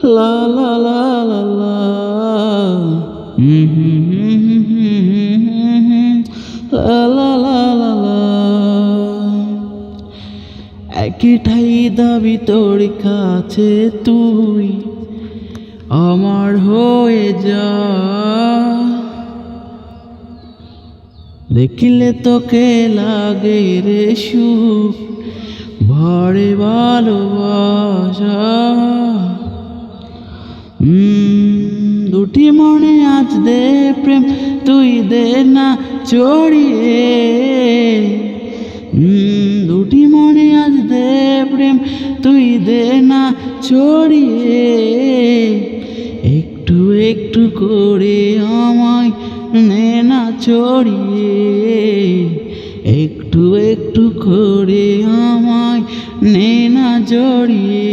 লা লা লা লা লা লা লা লা লা লা। একটাই দাবি তোর কাছে, তুই আমার হয়ে যা। দেখলে তোকে লাগে রে সুখ, ভরে ভালোবাসা। দুটি মনে আজ দে প্রেম, তুই দে না চড়িয়ে। দুটি মনে আজ দে প্রেম, তুই দে না ছড়িয়ে। একটু একটু করে আমায় নে না ছড়িয়ে। একটু একটু করে আমায় নে না জড়িয়ে।